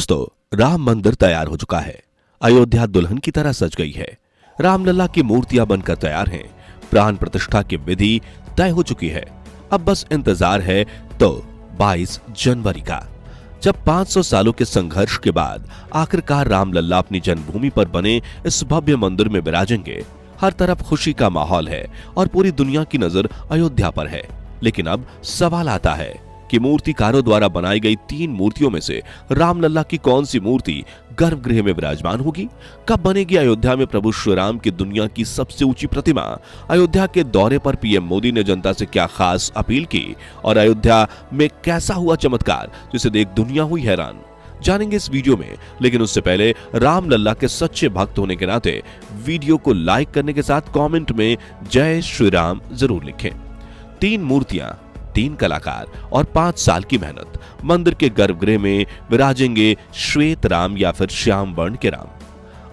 दोस्तों, राम मंदिर तैयार हो चुका है। अयोध्या दुल्हन की तरह सज गई है। रामलला की मूर्तियां बनकर तैयार हैं। प्राण प्रतिष्ठा की विधि तय हो चुकी है। अब बस इंतजार है तो 22 जनवरी का, जब 500 सालों के संघर्ष के बाद आखिरकार रामलला अपनी जन्मभूमि पर बने इस भव्य मंदिर में विराजेंगे। हर तरफ खुशी का माहौल है और पूरी दुनिया की नजर अयोध्या पर है। लेकिन अब सवाल आता है कि मूर्तिकारों द्वारा बनाई गई 3 मूर्तियों में से रामलला की कौन सी मूर्ति गर्भगृह में विराजमान होगी? कब बनेगी अयोध्या में प्रभु श्री राम की दुनिया की सबसे ऊंची प्रतिमा? अयोध्या के दौरे पर पीएम मोदी ने जनता से क्या खास अपील की और अयोध्या में कैसा हुआ चमत्कार जिसे देख दुनिया हुई हैरान? जानेंगे इस वीडियो में। लेकिन उससे पहले रामलला के सच्चे भक्त होने के नाते वीडियो को लाइक करने के साथ कमेंट में जय श्री राम जरूर लिखें। 3 मूर्तियां, 3 कलाकार और 5 साल की मेहनत। मंदिर के गर्भगृह में विराजेंगे श्वेत राम या फिर श्याम वर्ण के राम।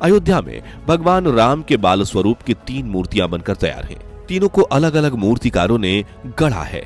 अयोध्या में भगवान राम के बाल स्वरूप की 3 मूर्तियां बनकर तैयार हैं। तीनों को अलग अलग मूर्तिकारों ने गढ़ा है।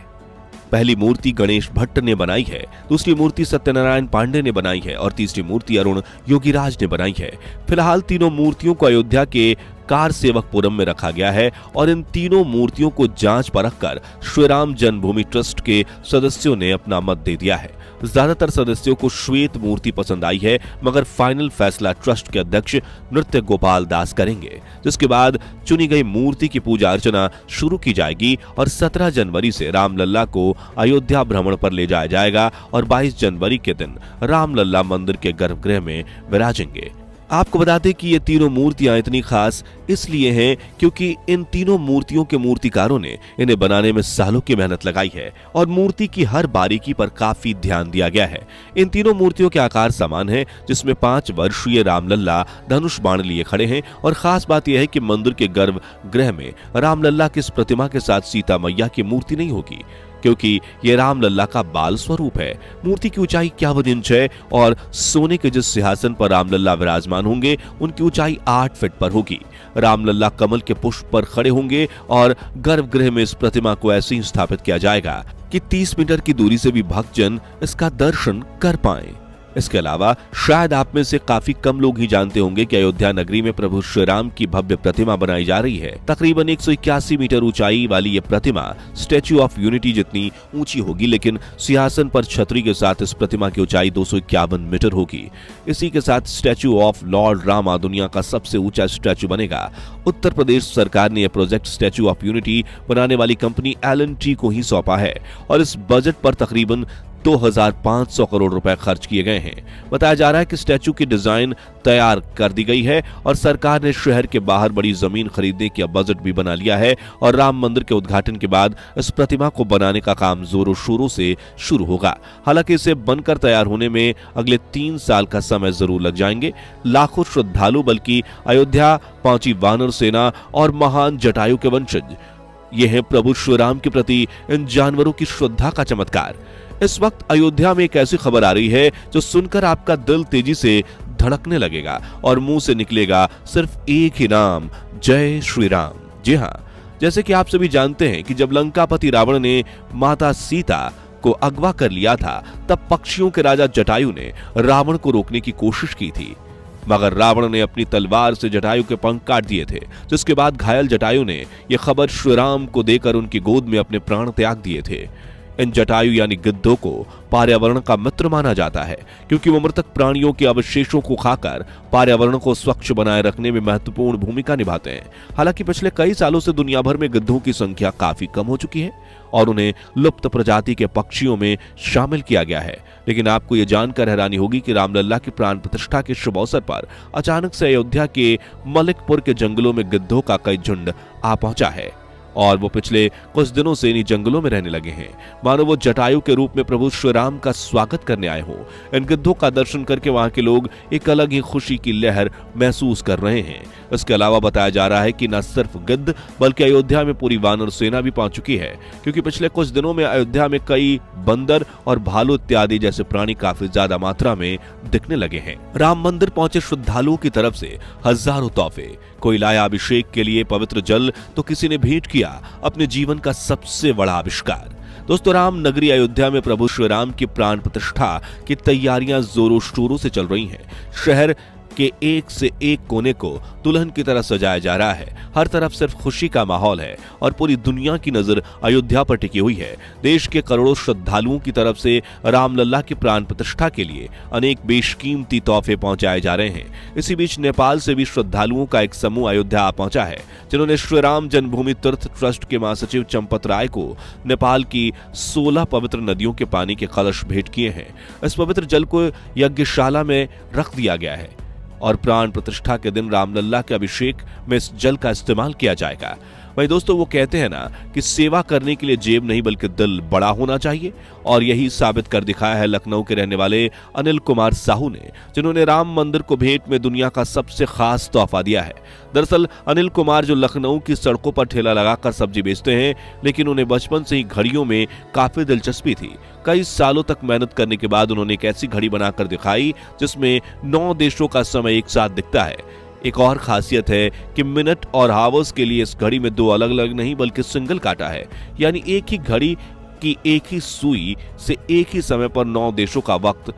पहली मूर्ति गणेश भट्ट ने बनाई है, दूसरी मूर्ति सत्यनारायण पांडे ने बनाई है और तीसरी मूर्ति अरुण योगीराज ने बनाई है। फिलहाल तीनों मूर्तियों को अयोध्या के कार सेवकपुरम में रखा गया है और इन तीनों मूर्तियों को जांच परख कर श्री राम जन्मभूमि ट्रस्ट के सदस्यों ने अपना मत दे दिया है। ज्यादातर सदस्यों को श्वेत मूर्ति पसंद आई है, मगर फाइनल फैसला ट्रस्ट के अध्यक्ष नृत्य गोपाल दास करेंगे, जिसके बाद चुनी गई मूर्ति की पूजा अर्चना शुरू की जाएगी और 17 जनवरी से रामलला को अयोध्या भ्रमण पर ले जाया जाएगा और 22 जनवरी के दिन रामलला मंदिर के गर्भगृह में विराजेंगे। आपको बता दें कि ये तीनों मूर्तियां इतनी खास इसलिए हैं क्योंकि इन तीनों मूर्तियों के मूर्तिकारों ने इन्हें बनाने में सालों की मेहनत लगाई है और मूर्ति की हर बारीकी पर काफी ध्यान दिया गया है। इन तीनों मूर्तियों के आकार समान है, जिसमें 5 वर्षीय रामलला धनुष बाण लिए खड़े हैं और खास बात यह है कि मंदिर के गर्भगृह में रामलला की इस प्रतिमा के साथ सीता मैया की मूर्ति नहीं होगी, क्योंकि ये रामलला का बाल स्वरूप है। मूर्ति की ऊंचाई 51 इंच है और सोने के जिस सिंहासन पर रामलला विराजमान होंगे उनकी ऊंचाई 8 फीट पर होगी। रामलला कमल के पुष्प पर खड़े होंगे और गर्भगृह में इस प्रतिमा को ऐसे ही स्थापित किया जाएगा कि 30 मीटर की दूरी से भी भक्तजन इसका दर्शन कर पाएं। इसके अलावा शायद आप में से काफी कम लोग ही जानते होंगे कि अयोध्या नगरी में प्रभु श्री राम की भव्य प्रतिमा बनाई जा रही है। तकरीबन 181 मीटर ऊंचाई वाली ये प्रतिमा स्टैच्यू ऑफ यूनिटी जितनी ऊंची होगी, लेकिन सिंहासन पर छतरी के साथ इस प्रतिमा की ऊंचाई 251 मीटर होगी। इसी के साथ स्टैच्यू ऑफ लॉर्ड रामा दुनिया का सबसे ऊंचा स्टैच्यू बनेगा। उत्तर प्रदेश सरकार ने यह प्रोजेक्ट स्टैच्यू ऑफ यूनिटी बनाने वाली कंपनी L&T को ही सौंपा है और इस बजट पर तकरीबन 2500 करोड़ रुपए खर्च किए गए हैं। बताया जा रहा है कि स्टैच्यू की डिजाइन तैयार कर दी गई है और सरकार ने शहर के बाहर बड़ी जमीन खरीदने का बजट भी बना लिया है और राम मंदिर के उद्घाटन के बाद इस प्रतिमा को बनाने का काम जोरों शोरों से शुरू होगा। हालांकि इसे बनकर तैयार होने में अगले 3 साल का समय जरूर लग जाएंगे। लाखों श्रद्धालु बल्कि अयोध्या पहुंची वानर सेना और महान जटायु के वंशज, ये है प्रभु श्री राम के प्रति इन जानवरों की श्रद्धा का चमत्कार। इस वक्त अयोध्या में एक ऐसी खबर आ रही है जो सुनकर आपका दिल तेजी से धड़कने लगेगा और मुंह से निकलेगा सिर्फ एक ही नाम, जय श्री राम। जी हाँ, जैसे कि आप सभी जानते हैं कि जब लंकापति रावण ने माता सीता को अगवा कर लिया था, तब पक्षियों के राजा जटायु ने रावण को रोकने की कोशिश की थी, मगर रावण ने अपनी तलवार से जटायु के पंख काट दिए थे, जिसके बाद घायल जटायु ने यह खबर श्री राम को देकर उनकी गोद में अपने प्राण त्याग दिए थे। इन जटायु यानी गिद्धों को पर्यावरण का मित्र माना जाता है, क्योंकि वो मृतक प्राणियों के अवशेषों को खाकर पर्यावरण को स्वच्छ बनाए रखने में महत्वपूर्ण भूमिका निभाते हैं। हालांकि पिछले कई सालों से दुनिया भर में गिद्धों की संख्या काफी कम हो चुकी है और उन्हें लुप्त प्रजाति के पक्षियों में शामिल किया गया है। लेकिन आपको ये जानकर हैरानी होगी कि रामलला की प्राण प्रतिष्ठा के शुभ अवसर पर अचानक से अयोध्या के मलिकपुर के जंगलों में गिद्धों का कई झुंड आ पहुंचा है और वो पिछले कुछ दिनों से इन्हीं जंगलों में रहने लगे हैं, मानो वो जटायु के रूप में प्रभु श्री राम का स्वागत करने आए हों। इन गिद्धों का दर्शन करके वहां के लोग एक अलग ही खुशी की लहर महसूस कर रहे हैं। इसके अलावा बताया जा रहा है कि न सिर्फ गिद्ध बल्कि अयोध्या में पूरी वानर सेना भी पहुंच चुकी है, क्योंकि पिछले कुछ दिनों में अयोध्या में कई बंदर और भालू इत्यादि जैसे प्राणी काफी ज्यादा मात्रा में दिखने लगे हैं। राम मंदिर पहुंचे श्रद्धालुओं की तरफ से हजारों तोहफे, कोई लाया अभिषेक के लिए पवित्र जल तो किसी ने भेंट किया अपने जीवन का सबसे बड़ा आविष्कार। दोस्तों, राम नगरी अयोध्या में प्रभु श्री राम की प्राण प्रतिष्ठा की तैयारियां जोरों शोरों से चल रही हैं। शहर के एक से एक कोने को दुल्हन की तरह सजाया जा रहा है। हर तरफ सिर्फ खुशी का माहौल है और पूरी दुनिया की नजर अयोध्या पर टिकी हुई है। देश के करोड़ों श्रद्धालुओं की तरफ से रामलला की प्राण प्रतिष्ठा के लिए अनेक बेशकीमती तोहफे पहुंचाए जा रहे हैं। इसी बीच नेपाल से भी श्रद्धालुओं का एक समूह अयोध्या आ पहुंचा है, जिन्होंने श्री राम जन्मभूमि तीर्थ ट्रस्ट के महासचिव चंपत राय को नेपाल की 16 पवित्र नदियों के पानी के कलश भेंट किए हैं। इस पवित्र जल को यज्ञशाला में रख दिया गया है और प्राण प्रतिष्ठा के दिन रामलला के अभिषेक में इस जल का इस्तेमाल किया जाएगा। वहीं दोस्तों, वो कहते हैं ना कि सेवा करने के लिए जेब नहीं बल्कि दिल बड़ा होना चाहिए, और यही साबित कर दिखाया है लखनऊ के रहने वाले अनिल कुमार साहू ने, जिन्होंने राम मंदिर को भेंट में दुनिया का सबसे खास तोहफा दिया है। दरअसल अनिल कुमार जो लखनऊ की सड़कों पर ठेला लगाकर सब्जी बेचते हैं, लेकिन उन्हें बचपन से ही घड़ियों में काफी दिलचस्पी थी। कई सालों तक मेहनत करने के बाद उन्होंने एक ऐसी घड़ी बनाकर दिखाई जिसमें 9 देशों का समय एक साथ दिखता है। एक और खासियत है कि मिनट और हावर्स के लिए इस घड़ी में 2 अलग अलग नहीं बल्कि सिंगल काटा है, यानी एक ही घड़ी की एक ही सुई से एक ही समय पर 9 देशों का वक्त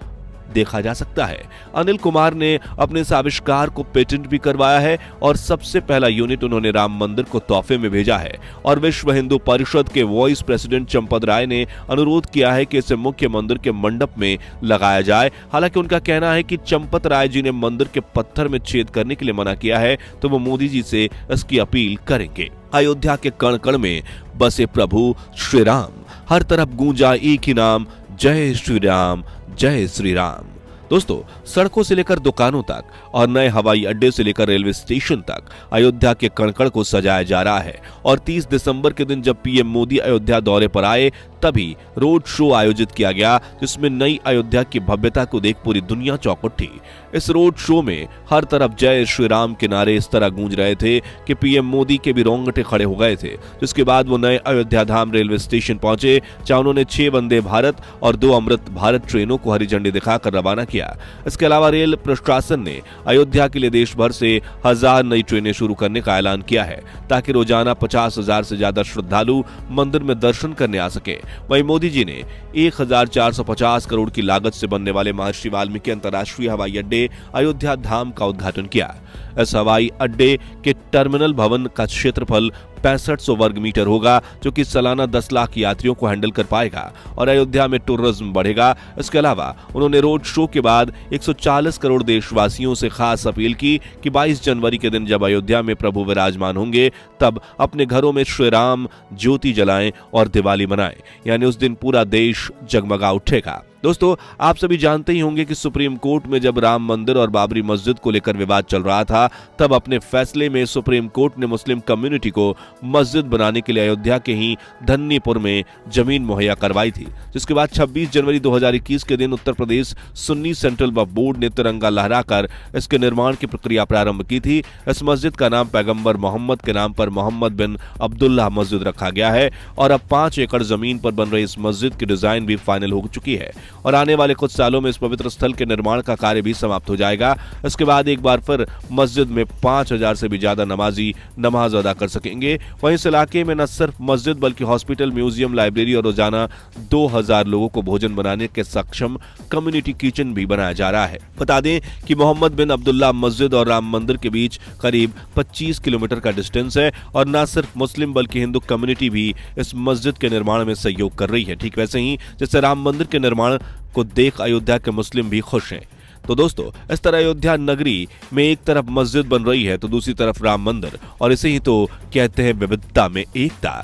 देखा जा सकता है। अनिल कुमार ने अपने इस आविष्कार को पेटेंट भी करवाया है और सबसे पहला यूनिट उन्होंने राम मंदिर को तोहफे में भेजा है। और विश्व हिंदू परिषद के वाइस प्रेसिडेंट चंपत राय ने अनुरोध किया है कि इसे मुख्य मंदिर के मंडप में लगाया जाए। हालांकि उनका कहना है कि चंपत राय जी ने मंदिर के पत्थर में छेद करने के लिए मना किया है, तो वो मोदी जी से इसकी अपील करेंगे। अयोध्या के कण कण में बसे प्रभु श्री राम, हर तरफ गूंजा एक ही नाम, जय श्री राम, जय श्री राम। दोस्तों, सड़कों से लेकर दुकानों तक और नए हवाई अड्डे से लेकर रेलवे स्टेशन तक अयोध्या के कण-कण को सजाया जा रहा है। और 30 दिसंबर के दिन जब पीएम मोदी अयोध्या दौरे पर आए, तभी रोड शो आयोजित किया गया, जिसमें नई अयोध्या की भव्यता को देख पूरी दुनिया चौंक उठी। इस रोड शो में हर तरफ जय श्री राम के नारे इस तरह गूंज रहे थे कि पीएम मोदी के भी रोंगटे खड़े हो गए थे। जिसके बाद वो नए अयोध्या धाम रेलवे स्टेशन पहुंचे, जहां उन्होंने 6 वंदे भारत और 2 अमृत भारत ट्रेनों को हरी झंडी दिखाकर रवाना किया। इसके अलावा रेल प्रशासन ने अयोध्या के लिए देश भर से 1000 नई ट्रेनें शुरू करने का ऐलान किया है, ताकि रोजाना 50,000 से ज्यादा श्रद्धालु मंदिर में दर्शन करने आ सके। वहीं मोदी जी ने 1450 करोड़ की लागत से बनने वाले महर्षि वाल्मीकि अंतर्राष्ट्रीय हवाई अड्डे अयोध्या धाम का उद्घाटन किया। इस हवाई अड्डे के टर्मिनल भवन का क्षेत्रफल 6500 वर्ग मीटर होगा, जो कि सालाना 10 लाख यात्रियों को हैंडल कर पाएगा और अयोध्या में टूरिज्म बढ़ेगा। इसके अलावा उन्होंने रोड शो के बाद 140 करोड़ देशवासियों से खास अपील की कि 22 जनवरी के दिन जब अयोध्या में प्रभु विराजमान होंगे, तब अपने घरों में श्री राम ज्योति जलाएं और दिवाली मनाएं, यानी उस दिन पूरा देश जगमगा उठेगा। दोस्तों, आप सभी जानते ही होंगे कि सुप्रीम कोर्ट में जब राम मंदिर और बाबरी मस्जिद को लेकर विवाद चल रहा था, तब अपने फैसले में सुप्रीम कोर्ट ने मुस्लिम कम्युनिटी को मस्जिद बनाने के लिए अयोध्या के ही धन्नीपुर में जमीन मुहैया करवाई थी। जिसके बाद 26 जनवरी 2021 के दिन उत्तर प्रदेश सुन्नी सेंट्रल वक्फ बोर्ड ने तिरंगा लहराकर इसके निर्माण की प्रक्रिया प्रारंभ की थी। इस मस्जिद का नाम पैगंबर मोहम्मद के नाम पर मोहम्मद बिन अब्दुल्लाह मस्जिद रखा गया है और अब 5 एकड़ जमीन पर बन रही इस मस्जिद की डिजाइन भी फाइनल हो चुकी है और आने वाले कुछ सालों में इस पवित्र स्थल के निर्माण का कार्य भी समाप्त हो जाएगा। इसके बाद एक बार फिर मस्जिद में 5000 से भी ज्यादा नमाजी नमाज अदा कर सकेंगे। वहीं इस इलाके में न सिर्फ मस्जिद बल्कि हॉस्पिटल, म्यूजियम, लाइब्रेरी और रोजाना 2000 लोगों को भोजन बनाने के सक्षम कम्युनिटी किचन भी बनाया जा रहा है। बता दें कि मोहम्मद बिन अब्दुल्लाह मस्जिद और राम मंदिर के बीच करीब 25 किलोमीटर का डिस्टेंस है और न सिर्फ मुस्लिम बल्कि हिंदू कम्युनिटी भी इस मस्जिद के निर्माण में सहयोग कर रही है। ठीक वैसे ही जैसे राम मंदिर के निर्माण को देख अयोध्या के मुस्लिम भी खुश हैं। तो दोस्तों, इस तरह अयोध्या नगरी में एक तरफ मस्जिद बन रही है तो दूसरी तरफ राम मंदिर, और इसे ही तो कहते हैं विविधता में एकता।